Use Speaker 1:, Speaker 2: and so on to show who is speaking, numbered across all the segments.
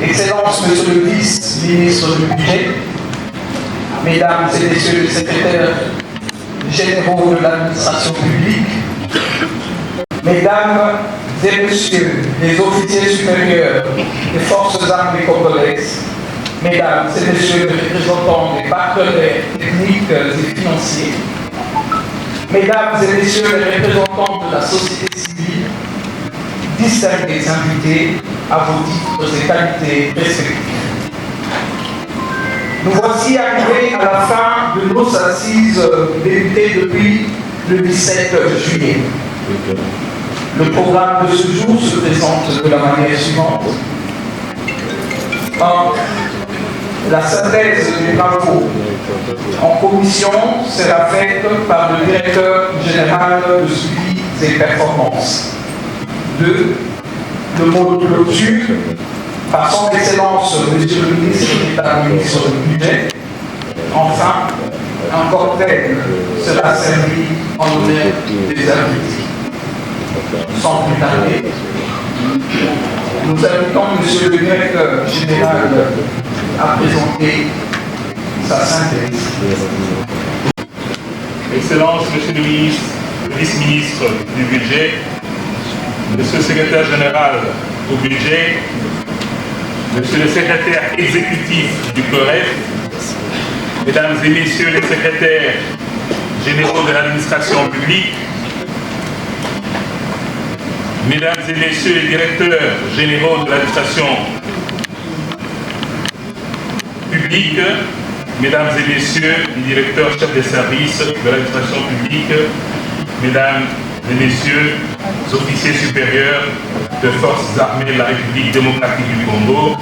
Speaker 1: Excellences, Monsieur le vice-ministre du Budget, Mesdames et Messieurs les secrétaires généraux de l'administration publique, Mesdames et Messieurs les officiers supérieurs des forces armées congolaises, Mesdames et Messieurs les représentants des partenaires techniques et financiers, Mesdames et Messieurs les représentants de la société civile, distingués invités à vos titres et qualités respectifs. Nous voici arrivés à la fin de nos assises débutées depuis le 17 juillet. Le programme de ce jour se présente de la manière suivante. 1. La synthèse des travaux en commission sera faite par le directeur général de suivi et performances. 2. Le mot de clôture par son Excellence, Monsieur le ministre d'État, ministre du Budget. Enfin, un cocktail sera servi en l'honneur des invités. Sans plus tarder, nous invitons Monsieur le directeur général à présenter sa synthèse.
Speaker 2: Excellence, Monsieur le ministre, le vice-ministre du Budget, Monsieur le secrétaire général au budget, Monsieur le secrétaire exécutif du COREF, Mesdames et Messieurs les secrétaires généraux de l'administration publique, Mesdames et Messieurs les directeurs généraux de l'administration publique, Mesdames et Messieurs les directeurs chefs des services de l'administration publique, Mesdames et Messieurs les officiers supérieurs de forces armées de la République démocratique du Congo,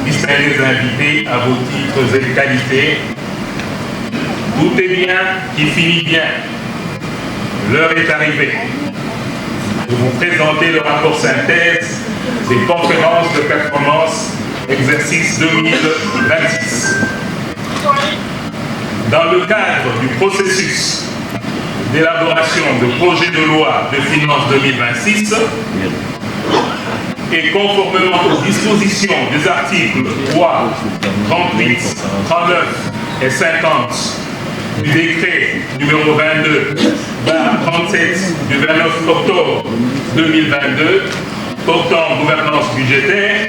Speaker 2: distingués invités à vos titres et qualités, tout est bien qui finit bien. L'heure est arrivée de vous présenter le rapport synthèse des conférences de performance exercice 2026. Dans le cadre du processus d'élaboration de projet de loi de finances 2026 et conformément aux dispositions des articles 3, 38, 39 et 50 du décret numéro 22/37 du 29 octobre 2022 portant gouvernance budgétaire,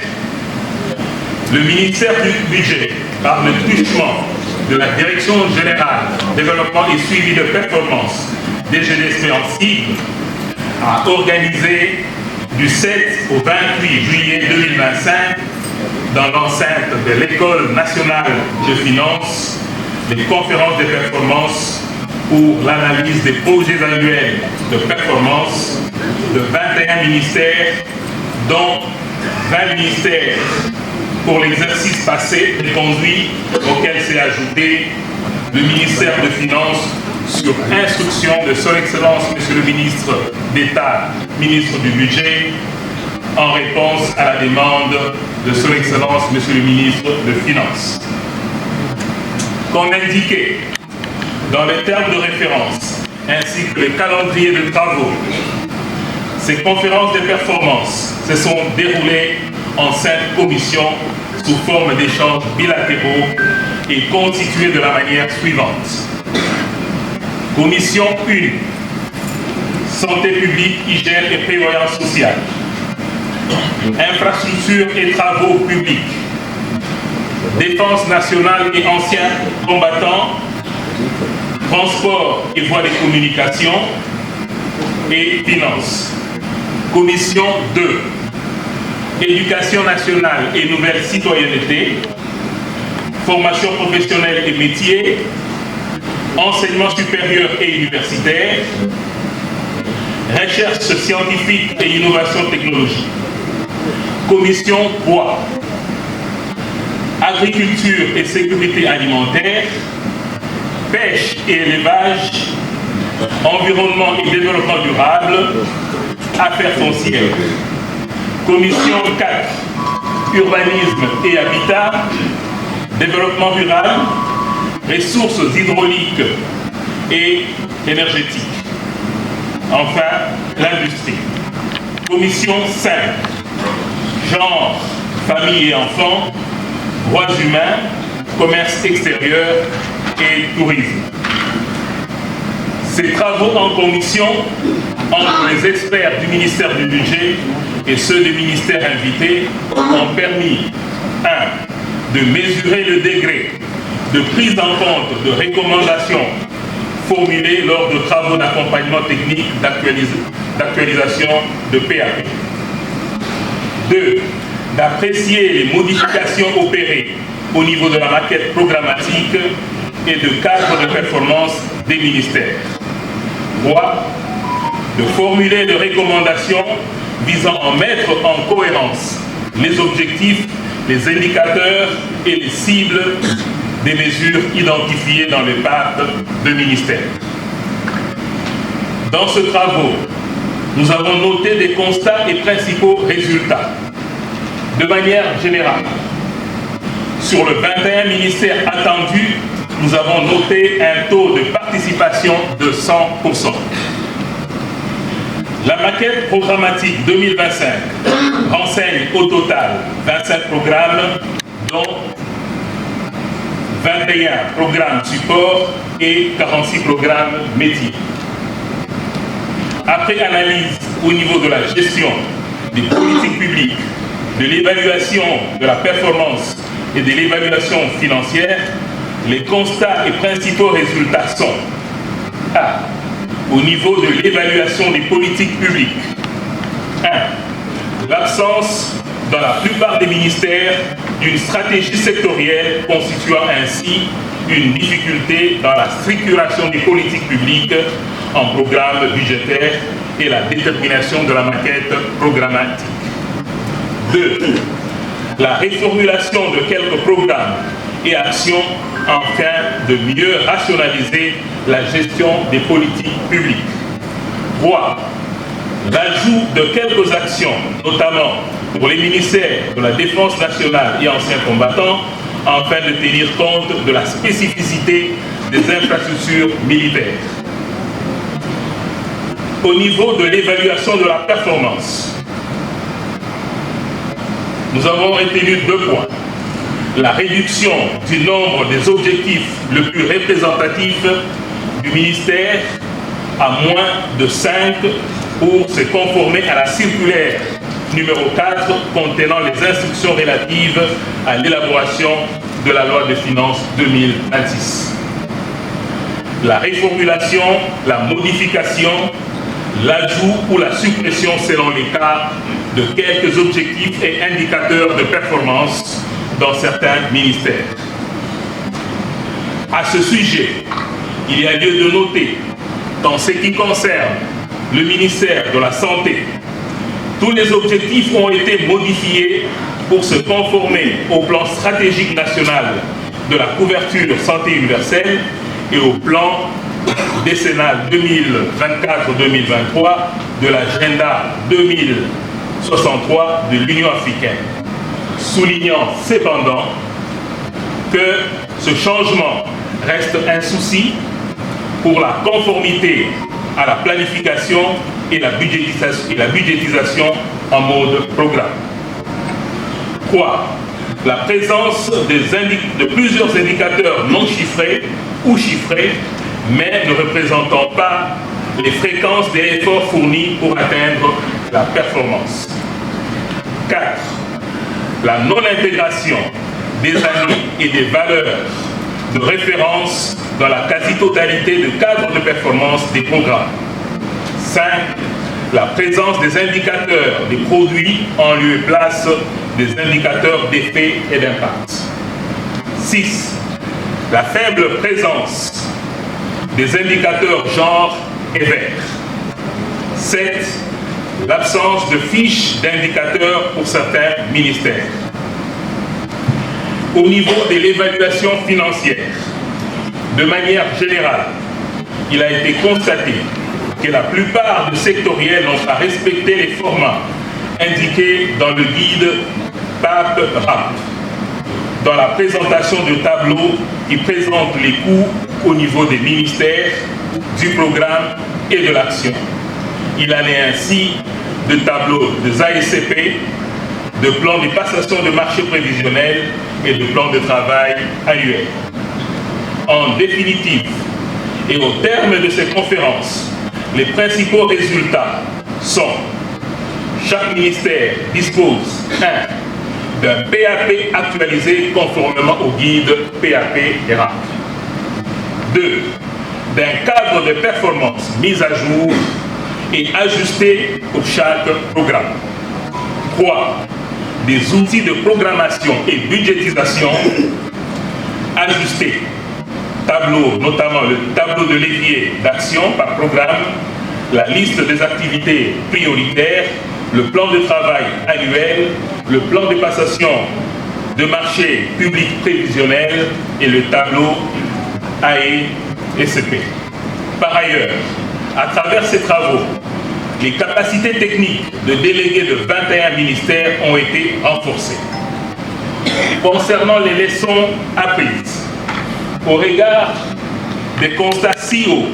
Speaker 2: le ministère du Budget, par le truchement de la Direction générale développement et suivi de performance DGDSP en cible, a organisé du 7 au 28 juillet 2025 dans l'enceinte de l'École nationale de finances des conférences de performance pour l'analyse des projets annuels de performance de 21 ministères, dont 20 ministères pour l'exercice passé et conduit, auquel s'est ajouté le ministère des Finances sur instruction de Son Excellence, Monsieur le ministre d'État, ministre du Budget, en réponse à la demande de Son Excellence, Monsieur le ministre des Finances. Comme indiqué dans les termes de référence ainsi que le calendrier de travaux, ces conférences de performance se sont déroulées en 5 commissions sous forme d'échanges bilatéraux et constituées de la manière suivante. Commission 1, santé publique, hygiène et prévoyance sociale, infrastructures et travaux publics, défense nationale et anciens combattants, transport et voies de communication et finances. Commission 2, éducation nationale et nouvelle citoyenneté, formation professionnelle et métiers, enseignement supérieur et universitaire, recherche scientifique et innovation technologique. Commission 3, agriculture et sécurité alimentaire, pêche et élevage, environnement et développement durable, affaires foncières. Commission 4, urbanisme et habitat, développement rural, ressources hydrauliques et énergétiques. Enfin, l'industrie. Commission 5, genre, famille et enfants, droits humains, commerce extérieur et tourisme. Ces travaux en commission entre les experts du ministère du Budget et ceux des ministères invités ont permis 1. de mesurer le degré de prise en compte de recommandations formulées lors de travaux d'accompagnement technique d'actualisation de PAP. 2. D'apprécier les modifications opérées au niveau de la maquette programmatique et de cadre de performance des ministères. 3. De formuler des recommandations visant à mettre en cohérence les objectifs, les indicateurs et les cibles des mesures identifiées dans le PAP de ministère. Dans ce travaux, nous avons noté des constats et principaux résultats. De manière générale, sur le 21 ministères attendus, nous avons noté un taux de participation de 100%. La maquette programmatique 2025 renseigne au total 25 programmes, dont 21 programmes support et 46 programmes métiers. Après analyse au niveau de la gestion des politiques publiques, de l'évaluation de la performance et de l'évaluation financière, les constats et principaux résultats sont A. Au niveau de l'évaluation des politiques publiques, 1. L'absence dans la plupart des ministères d'une stratégie sectorielle constituant ainsi une difficulté dans la structuration des politiques publiques en programme budgétaire et la détermination de la maquette programmatique. 2. La réformulation de quelques programmes et actions afin de mieux rationaliser la gestion des politiques publiques. 3. L'ajout de quelques actions, notamment pour les ministères de la Défense nationale et anciens combattants, afin de tenir compte de la spécificité des infrastructures militaires. Au niveau de l'évaluation de la performance, nous avons retenu 2 points. La réduction du nombre des objectifs le plus représentatif du ministère à moins de 5 pour se conformer à la circulaire numéro 4 contenant les instructions relatives à l'élaboration de la loi de finances 2026. La réformulation, la modification, l'ajout ou la suppression selon les cas de quelques objectifs et indicateurs de performance dans certains ministères. À ce sujet, il y a lieu de noter, dans ce qui concerne le ministère de la Santé, tous les objectifs ont été modifiés pour se conformer au plan stratégique national de la couverture santé universelle et au plan décennal 2024-2023 de l'agenda 2063 de l'Union africaine, soulignant cependant que ce changement reste un souci pour la conformité à la planification et la budgétisation en mode programme. 3. La présence de plusieurs indicateurs non chiffrés ou chiffrés, mais ne représentant pas les fréquences des efforts fournis pour atteindre la performance. 4. La non-intégration des années et des valeurs de référence dans la quasi-totalité de cadres de performance des programmes. 5. La présence des indicateurs des produits en lieu et place des indicateurs d'effet et d'impact. 6. La faible présence des indicateurs genre et vert. 7. L'absence de fiches d'indicateurs pour certains ministères. Au niveau de l'évaluation financière, de manière générale, il a été constaté que la plupart des sectoriels n'ont pas respecté les formats indiqués dans le guide PAP-RAP, dans la présentation de tableaux qui présentent les coûts au niveau des ministères, du programme et de l'action. Il en est ainsi de tableaux des ASCP, de plan de passation de marché prévisionnel et de plan de travail annuel. En définitive, et au terme de ces conférences, les principaux résultats sont: chaque ministère dispose 1. d'un PAP actualisé conformément au guide PAP-ERAP. 2. d'un cadre de performance mis à jour et ajusté pour chaque programme. 3. des outils de programmation et budgétisation ajustés. Tableau, notamment le tableau de levier d'action par programme, la liste des activités prioritaires, le plan de travail annuel, le plan de passation de marché public prévisionnel et le tableau AE-SCP. Par ailleurs, à travers ces travaux, les capacités techniques de délégués de 21 ministères ont été renforcées. Concernant les leçons apprises, au regard des constats si hauts,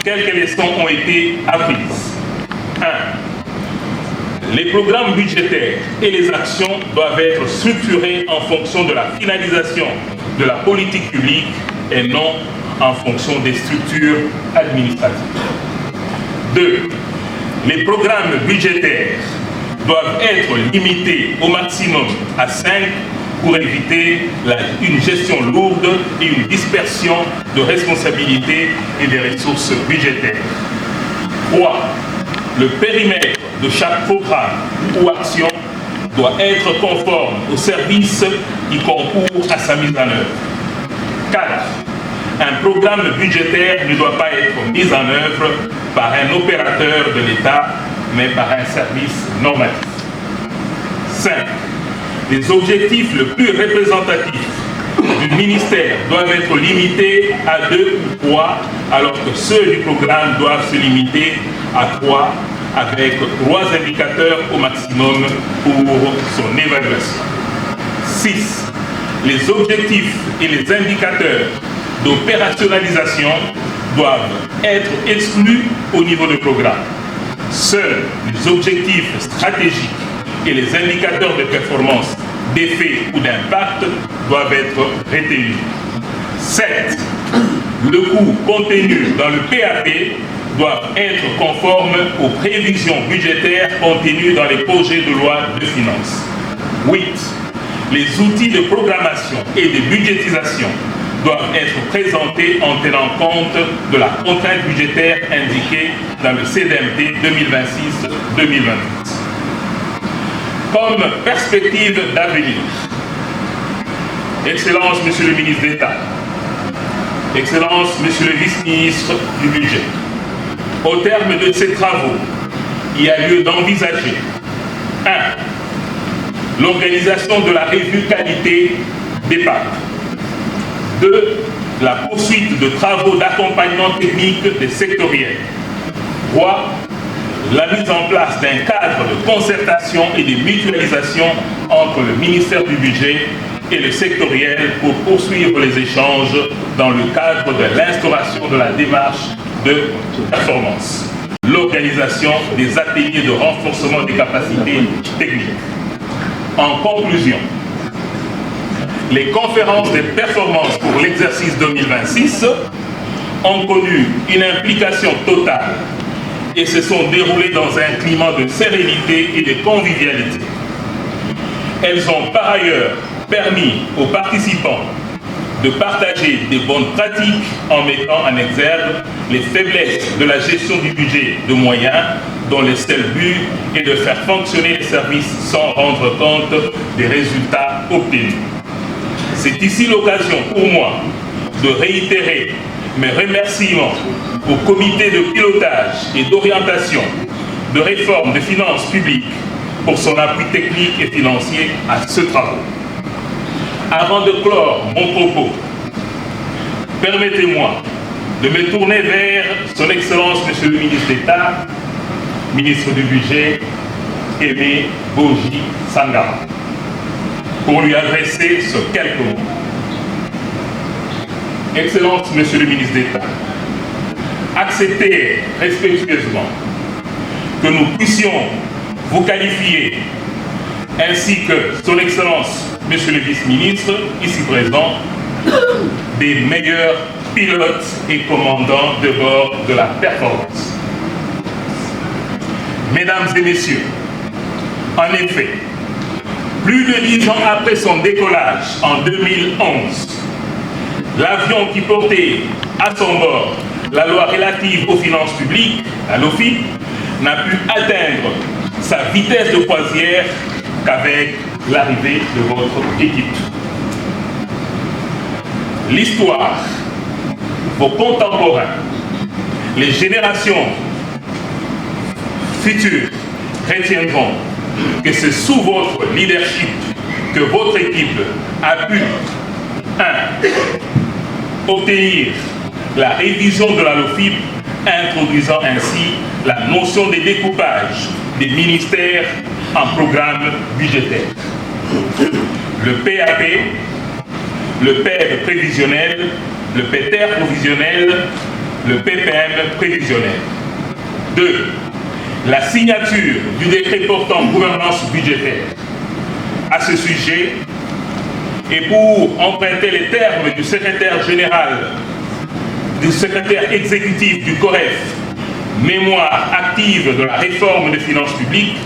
Speaker 2: quelques leçons ont été apprises. 1. Les programmes budgétaires et les actions doivent être structurés en fonction de la finalisation de la politique publique et non en fonction des structures administratives. 2. Les programmes budgétaires doivent être limités au maximum à 5 pour éviter une gestion lourde et une dispersion de responsabilités et des ressources budgétaires. 3. Le périmètre de chaque programme ou action doit être conforme aux services qui concourent à sa mise en œuvre. 4. Un programme budgétaire ne doit pas être mis en œuvre par un opérateur de l'État, mais par un service normatif. 5. Les objectifs les plus représentatifs du ministère doivent être limités à 2 ou 3, alors que ceux du programme doivent se limiter à 3, avec 3 indicateurs au maximum pour son évaluation. 6. Les objectifs et les indicateurs d'opérationnalisation doivent être exclus au niveau du programme. Seuls les objectifs stratégiques et les indicateurs de performance, d'effet ou d'impact doivent être retenus. 7. Le coût contenu dans le PAP doit être conforme aux prévisions budgétaires contenues dans les projets de loi de finances. 8. Les outils de programmation et de budgétisation doivent être présentés en tenant compte de la contrainte budgétaire indiquée dans le CDMT 2026-2028. Comme perspective d'avenir, Excellence, Monsieur le ministre d'État, Excellence, Monsieur le vice-ministre du Budget, au terme de ces travaux, il y a lieu d'envisager 1. L'organisation de la revue qualité des PAP. 2. La poursuite de travaux d'accompagnement technique des sectoriels. 3. La mise en place d'un cadre de concertation et de mutualisation entre le ministère du Budget et le sectoriel pour poursuivre les échanges dans le cadre de l'instauration de la démarche de performance. L'organisation des ateliers de renforcement des capacités techniques. En conclusion, les conférences de performance pour l'exercice 2026 ont connu une implication totale et se sont déroulées dans un climat de sérénité et de convivialité. Elles ont par ailleurs permis aux participants de partager des bonnes pratiques en mettant en exergue les faiblesses de la gestion du budget de moyens dont le seul but est de faire fonctionner les services sans rendre compte des résultats obtenus. C'est ici l'occasion pour moi de réitérer mes remerciements au comité de pilotage et d'orientation de réforme des finances publiques pour son appui technique et financier à ce travail. Avant de clore mon propos, permettez-moi de me tourner vers son Excellence, Monsieur le ministre d'État, ministre du Budget, Aimé Boji Sangara, pour lui adresser ce quelques mots. Excellence, Monsieur le ministre d'État, acceptez respectueusement que nous puissions vous qualifier ainsi que son Excellence, Monsieur le Vice-ministre, ici présent, des meilleurs pilotes et commandants de bord de la performance. Mesdames et messieurs, en effet, plus de 10 ans après son décollage en 2011, l'avion qui portait à son bord la loi relative aux finances publiques, la LOFIP, n'a pu atteindre sa vitesse de croisière qu'avec l'arrivée de votre équipe. L'histoire, vos contemporains, les générations futures retiendront que c'est sous votre leadership que votre équipe a pu 1. Obtenir la révision de la LOFIP, introduisant ainsi la notion de découpage des ministères en programmes budgétaires. Le PAP, le PER prévisionnel, le PETER provisionnel, le PPM prévisionnel. 2. La signature du décret portant gouvernance budgétaire. À ce sujet, et pour emprunter les termes du secrétaire général, du secrétaire exécutif du COREF, mémoire active de la réforme des finances publiques,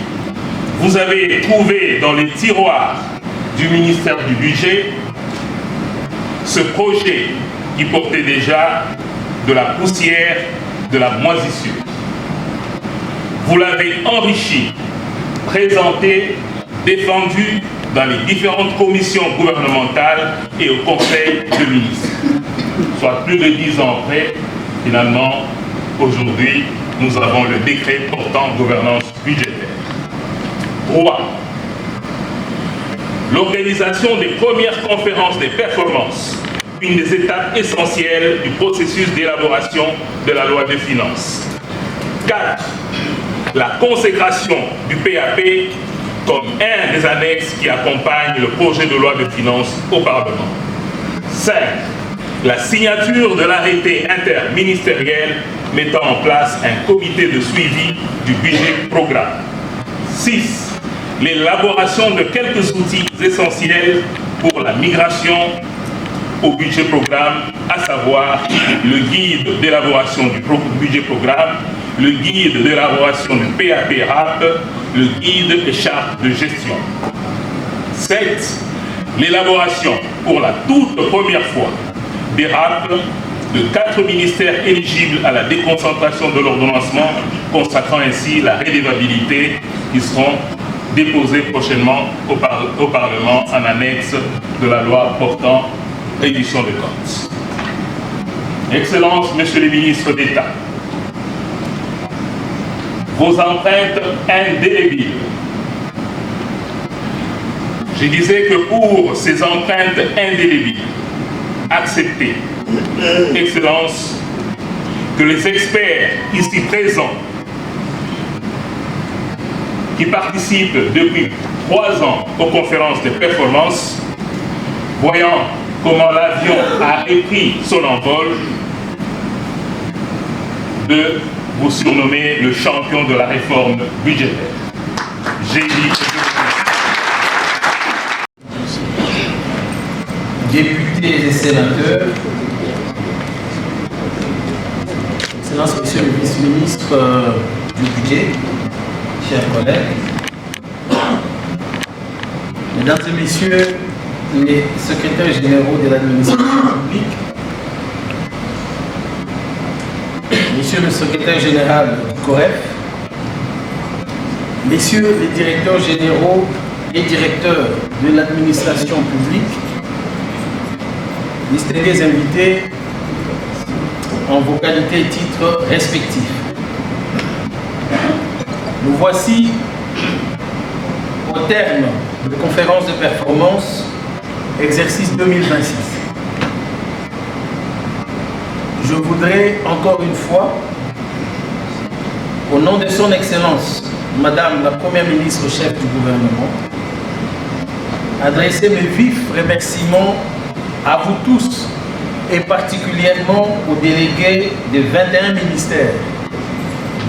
Speaker 2: vous avez trouvé dans les tiroirs du ministère du Budget ce projet qui portait déjà de la poussière, de la moisissure. Vous l'avez enrichi, présenté, défendu dans les différentes commissions gouvernementales et au Conseil de ministres. Soit plus de 10 ans après, finalement, aujourd'hui, nous avons le décret portant gouvernance budgétaire. 3. L'organisation des premières conférences des performances, une des étapes essentielles du processus d'élaboration de la loi de finances. 4. La consécration du PAP comme un des annexes qui accompagne le projet de loi de finances au Parlement. 5. La signature de l'arrêté interministériel mettant en place un comité de suivi du budget programme. 6. L'élaboration de quelques outils essentiels pour la migration au budget programme, à savoir le guide d'élaboration du budget programme, le guide d'élaboration du PAP-RAP, le guide et charte de gestion. 7. L'élaboration pour la toute première fois des RAP de 4 ministères éligibles à la déconcentration de l'ordonnancement, consacrant ainsi la rédévabilité, qui seront déposés prochainement au Parlement en annexe de la loi portant reddition de comptes. Excellences, Messieurs les ministres d'État, vos empreintes indélébiles. Je disais que pour ces empreintes indélébiles, acceptez, Excellences, que les experts ici présents, qui participent depuis 3 ans aux conférences de performance, voyant comment l'avion a repris son envol, de vous surnommer le champion de la réforme budgétaire. J'ai dit...
Speaker 3: Députés et sénateurs, Excellences, Monsieur le Vice-ministre du Budget, chers collègues, Mesdames et Messieurs les secrétaires généraux de l'administration publique, Monsieur le secrétaire général du COREF, Messieurs les directeurs généraux et directeurs de l'administration publique, distingués invités en vos qualités et titres respectifs. Nous voici au terme de conférence de performance exercice 2026. Je voudrais encore une fois, au nom de son Excellence, Madame la Première ministre chef du gouvernement, adresser mes vifs remerciements à vous tous et particulièrement aux délégués des 21 ministères,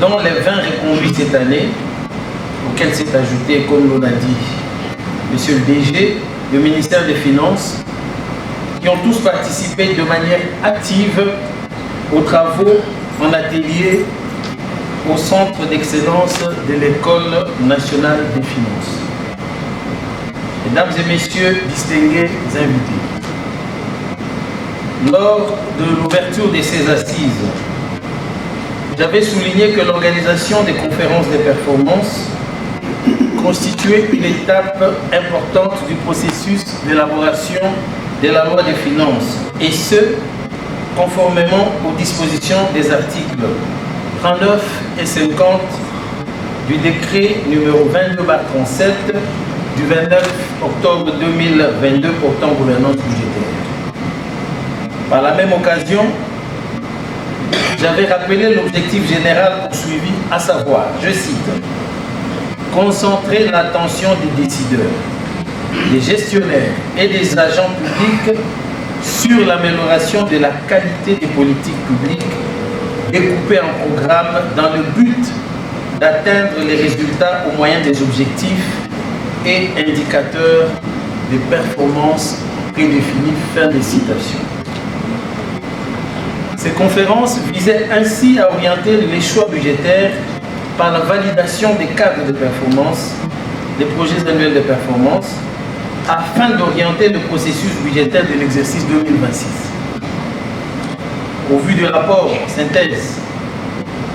Speaker 3: dont les 20 reconduits cette année, auxquels s'est ajouté, comme l'on a dit, Monsieur le DG, le ministère des Finances, qui ont tous participé de manière active aux travaux en atelier au Centre d'excellence de l'École nationale des finances. Mesdames et messieurs, distingués invités, lors de l'ouverture de ces assises, j'avais souligné que l'organisation des conférences de performance constituait une étape importante du processus d'élaboration de la loi des finances, et ce, conformément aux dispositions des articles 39 et 50 du décret numéro 22/37 du 29 octobre 2022 portant gouvernance budgétaire. Par la même occasion, j'avais rappelé l'objectif général poursuivi, à savoir, je cite, « concentrer l'attention des décideurs, des gestionnaires et des agents publics sur l'amélioration de la qualité des politiques publiques découpées en programmes dans le but d'atteindre les résultats au moyen des objectifs et indicateurs de performance prédéfinis ». Fin de citation. Ces conférences visaient ainsi à orienter les choix budgétaires par la validation des cadres de performance, des projets annuels de performance, afin d'orienter le processus budgétaire de l'exercice 2026. Au vu du rapport synthèse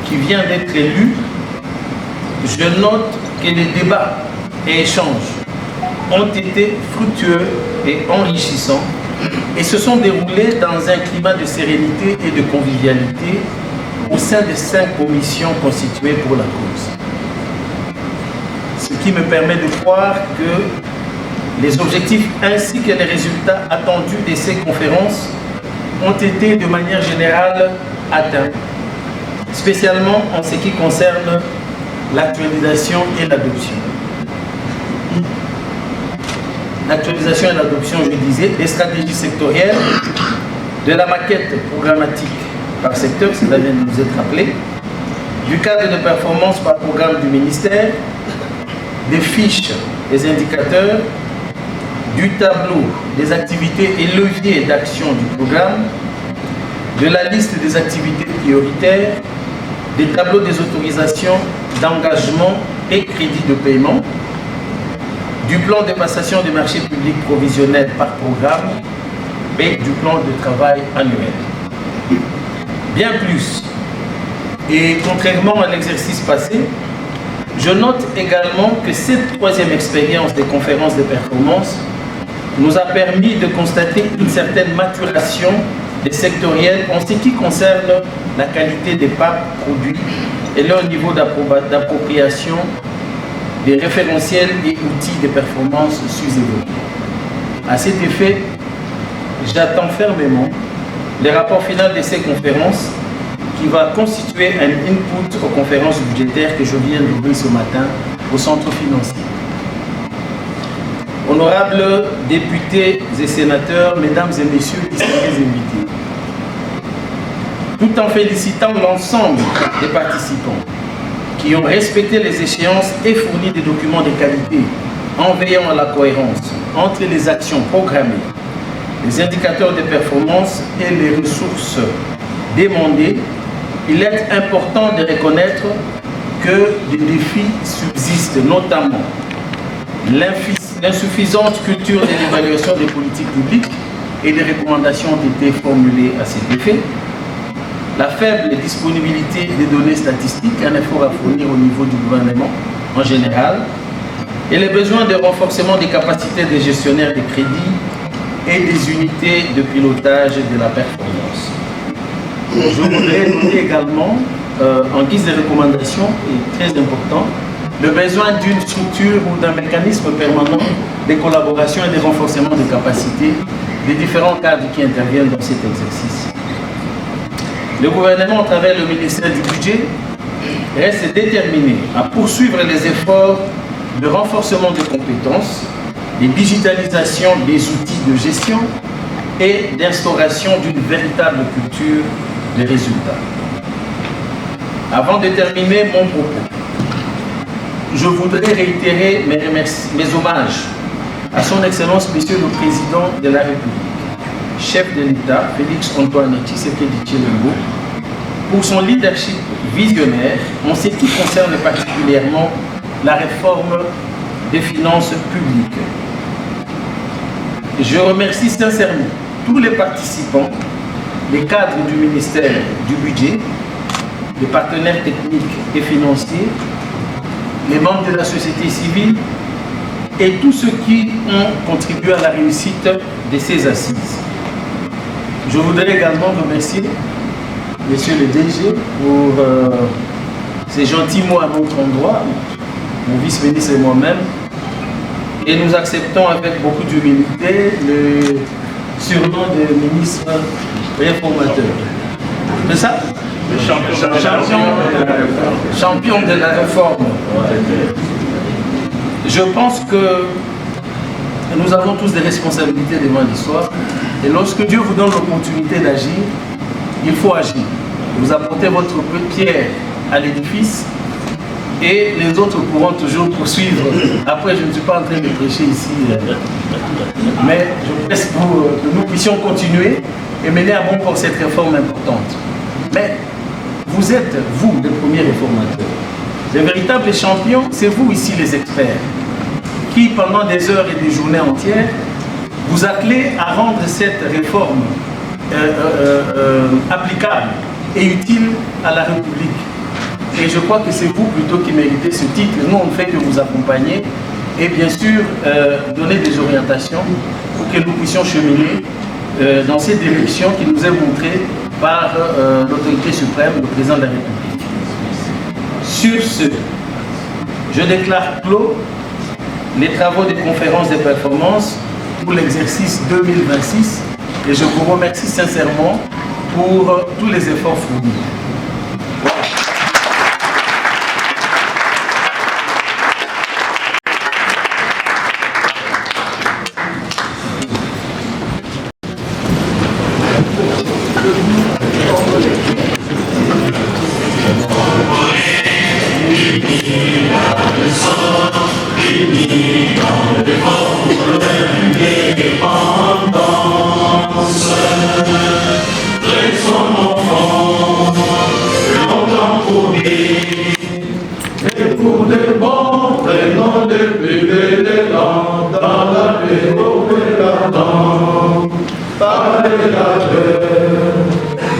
Speaker 3: qui vient d'être lu, je note que les débats et échanges ont été fructueux et enrichissants et se sont déroulés dans un climat de sérénité et de convivialité au sein des 5 commissions constituées pour la cause. Ce qui me permet de croire que les objectifs ainsi que les résultats attendus de ces conférences ont été de manière générale atteints, spécialement en ce qui concerne l'actualisation et l'adoption. L'actualisation et l'adoption, je disais, des stratégies sectorielles, de la maquette programmatique par secteur, cela vient de nous être rappelé, du cadre de performance par programme du ministère, des fiches, des indicateurs, du tableau des activités et leviers d'action du programme, de la liste des activités prioritaires, des tableaux des autorisations d'engagement et crédits de paiement, du plan de passation des marchés publics provisionnels par programme et du plan de travail annuel. Bien plus, et contrairement à l'exercice passé, je note également que cette 3e expérience des conférences de performance nous a permis de constater une certaine maturation des sectoriels en ce qui concerne la qualité des PAP produits et leur niveau d'appropriation des référentiels et outils de performance sous-évolués. À cet effet, j'attends fermement le rapport final de ces conférences qui va constituer un input aux conférences budgétaires que je viens d'ouvrir ce matin au centre financier. Honorables députés et sénateurs, mesdames et messieurs, distingués invités, tout en félicitant l'ensemble des participants qui ont respecté les échéances et fourni des documents de qualité en veillant à la cohérence entre les actions programmées, les indicateurs de performance et les ressources demandées, il est important de reconnaître que des défis subsistent, notamment l'insuffisante culture de l'évaluation des politiques publiques et des recommandations ont été formulées à cet effet, la faible disponibilité des données statistiques, un effort à fournir au niveau du gouvernement en général, et les besoins de renforcement des capacités des gestionnaires de crédit et des unités de pilotage de la performance. Je voudrais noter également, en guise de recommandation, et très important, le besoin d'une structure ou d'un mécanisme permanent de collaboration et de renforcement des capacités des différents cadres qui interviennent dans cet exercice. Le gouvernement, à travers le ministère du Budget, reste déterminé à poursuivre les efforts de renforcement des compétences, de digitalisation des outils de gestion et d'instauration d'une véritable culture des résultats. Avant de terminer mon propos, je voudrais réitérer mes hommages à son Excellence Monsieur le Président de la République, chef de l'État, Félix Antoine Tshisekedi Tshilombo, pour son leadership visionnaire en ce qui concerne particulièrement la réforme des finances publiques. Je remercie sincèrement tous les participants, les cadres du ministère du Budget, les partenaires techniques et financiers, les membres de la société civile et tous ceux qui ont contribué à la réussite de ces assises. Je voudrais également remercier Monsieur le DG pour ces gentils mots à notre endroit, mon vice-ministre et moi-même. Et nous acceptons avec beaucoup d'humilité le surnom de ministre réformateur. C'est ça? Champion de la réforme. Je pense que nous avons tous des responsabilités devant l'histoire. Et lorsque Dieu vous donne l'opportunité d'agir, il faut agir. Vous apportez votre pierre à l'édifice et les autres pourront toujours poursuivre. Après, je ne suis pas en train de prêcher ici, mais je laisse pour que nous puissions continuer et mener à bon port cette réforme importante. Mais vous êtes, vous, les premiers réformateurs. Les véritables champions, c'est vous ici, les experts, qui, pendant des heures et des journées entières, vous attelez à rendre cette réforme applicable et utile à la République. Et je crois que c'est vous plutôt qui méritez ce titre. Nous, on ne fait que vous accompagner et bien sûr donner des orientations pour que nous puissions cheminer dans cette direction qui nous est montrée par l'autorité suprême, le président de la République. Sur ce, je déclare clos les travaux des conférences de performance pour l'exercice 2026 et je vous remercie sincèrement pour tous les efforts fournis.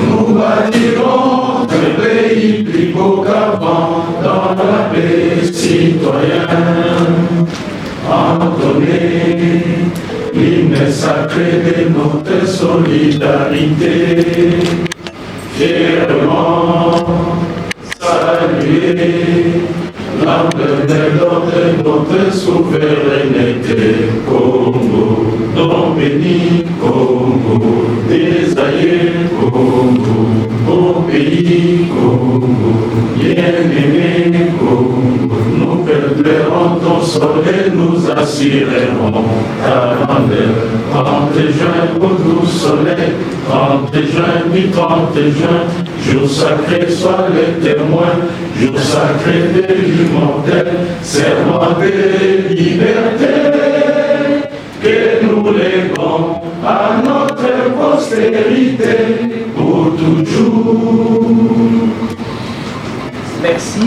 Speaker 4: Nous bâtirons un pays plus beau qu'avant dans la paix citoyenne. Entonner l'hymne sacré de notre solidarité. Fièrement saluer l'ampleur de notre souveraineté. Congo, non béni, Congo, des aïeux, Congo, beau pays, Congo, bien-aimé, Congo, nous perdrons ton soleil, nous assurerons ta grandeur. 30 juin, au doux soleil, 30 juin, du 30 juin, jour sacré, sois le témoin, jour sacré de l'immortel, serment de liberté, que nous léguons à notre postérité pour toujours.
Speaker 3: Merci.